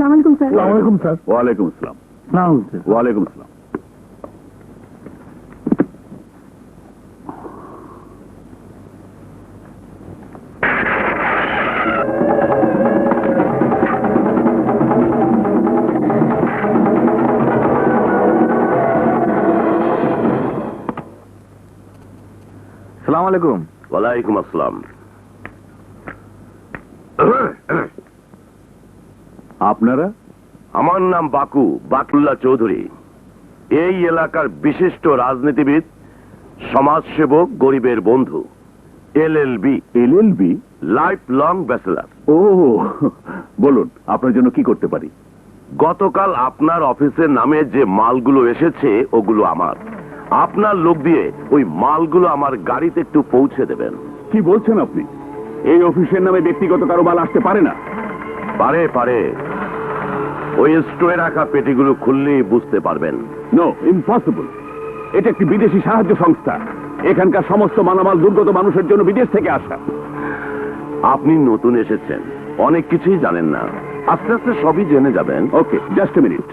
আসসালামু আলাইকুম স্যার। ওয়ালাইকুম স্যার। ওয়ালাইকুম আসসালাম। ওয়ালাইকুম আসসালাম। সালাম আলাইকুম। ওয়ালাইকুম আসসালাম। আপনারা? আমার নাম বাকুল্লাহ চৌধুরী। এই এলাকার বিশিষ্ট রাজনীতিবিদ, সমাজসেবক, গরিবের বন্ধু, LLB. LLB? Life long bachelor. ও, বলুন আপনার জন্য কি করতে পারি? গতকাল আপনার অফিসের নামে যে মালগুলো এসেছে ওগুলো আমার। আপনার লোক দিয়ে ওই মালগুলো আমার গাড়িতে একটু পৌঁছে দেবেন। কি বলছেন আপনি? এই অফিসের নামে ব্যক্তিগত কারো মাল আসতে পারে না। পারে পারে, ওই স্টোরে রাখা পেটিগুলো খুললেই বুঝতে পারবেন। No, impossible. এটা একটি বিদেশি সাহায্য সংস্থা। এখানকার সমস্ত মালামাল দুর্গত মানুষের জন্য বিদেশ থেকে আসা। আপনি নতুন এসেছেন, অনেক কিছুই জানেন না। আস্তে আস্তে সবই জেনে যাবেন। ওকে, জাস্ট এ মিনিট।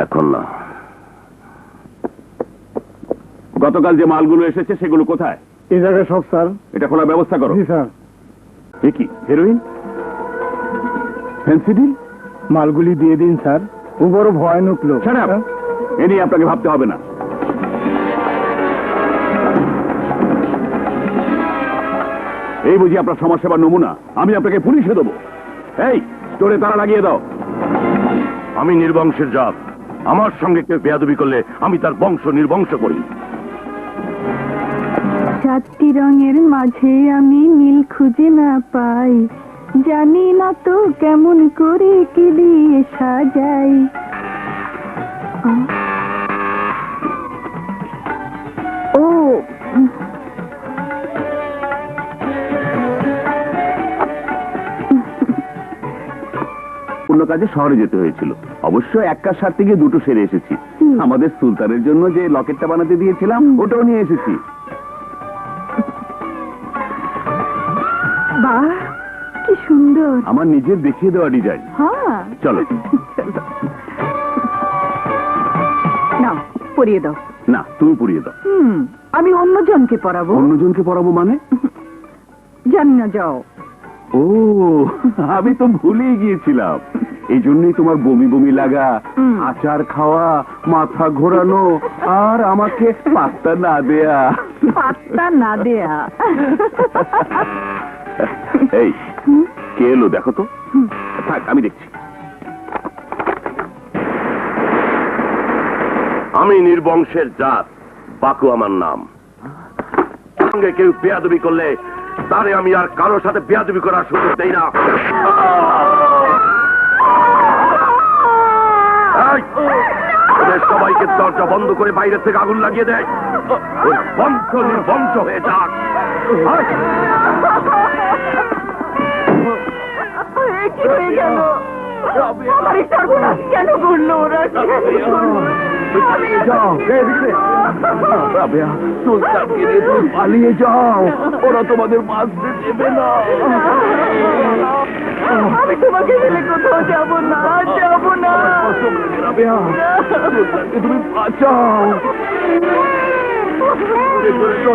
এখন না। গতকাল যে মালগুলো এসেছে সেগুলো কোথায়? এই জায়গায় সব স্যার। এটা খোলার ব্যবস্থা করো। জি স্যার। এ কি, হেরোইন? ফেন্সিডিল? মালগুলি দিয়ে দিন স্যার, ও বড় ভয়ানক লোক। Shut up! এ নিয়ে আপনাকে ভাবতে হবে না। এই বুঝি আপনার সমাজসেবার নমুনা? আমি আপনাকে পুলিশে দেবো। এই, স্টোরে তালা লাগিয়ে দাও। আমি নির্বংশের জাত। আমার সঙ্গে কেউ বেয়াদবি করলে আমি তার বংশ নির্বংশ করি। সাতটি রঙের মাঝে আমি নীল খুঁজে না পাই, জানি না তো কেমন করে কি দিয়ে সাজাই। ও, অন্য কাজে শহরে যেতে হয়েছিল। অবশ্য এক কাজ সারতে গিয়ে দুটো সেরে এসেছি। আমাদের সুলতানের জন্য যে লকেটটা বানাতে দিয়েছিলাম ওটাও নিয়ে এসেছি। বাহ, কি সুন্দর। আমার নিজের দেখিয়ে দেওয়া ডিজাইন। হ্যাঁ, চলো। নাও পরিয়ে দাও। না, তুমি পুড়িয়ে দাও। আমি অন্যজনকে পরাবো। অন্যজনকে পড়াবো মানে? জানি না, যাও। ও, আমি তো ভুলেই গিয়েছিলাম। এই জন্যই তোমার বমি বমি লাগা, আচার খাওয়া, মাথা ঘোরানো, আর আমাকে পাত্তা না দেয়া। পাত্তা না দেয়া। এই, কে এলো দেখো তো। থাক, আমি দেখছি। আমি নির্বংশের জাত, বাকু আমার নাম। সঙ্গে কেউ বেয়াদবি করলে তারে আমি আর কারোর সাথে বেয়াদবি করার সুযোগ দেই না। এই, ওদের সবাইকে দরজা বন্ধ করে বাইরে থেকে আগুন লাগিয়ে দেয়। ওই বংশ নির্বংশ হয়ে যাক। কি হয়ে গেল? আমার এই সর্বনাশ কেন করলো ওরা? যাও, রাবেয়া, সুলতানকে নিয়ে তুমি পালিয়ে যাও। ওরা তোমাদের বাঁচতে দেবে না। আমি তোমাকে ফেলে কোথাও যাবো না, যাবো না। রাবেয়া, সুলতানকে তুমি বাঁচাও।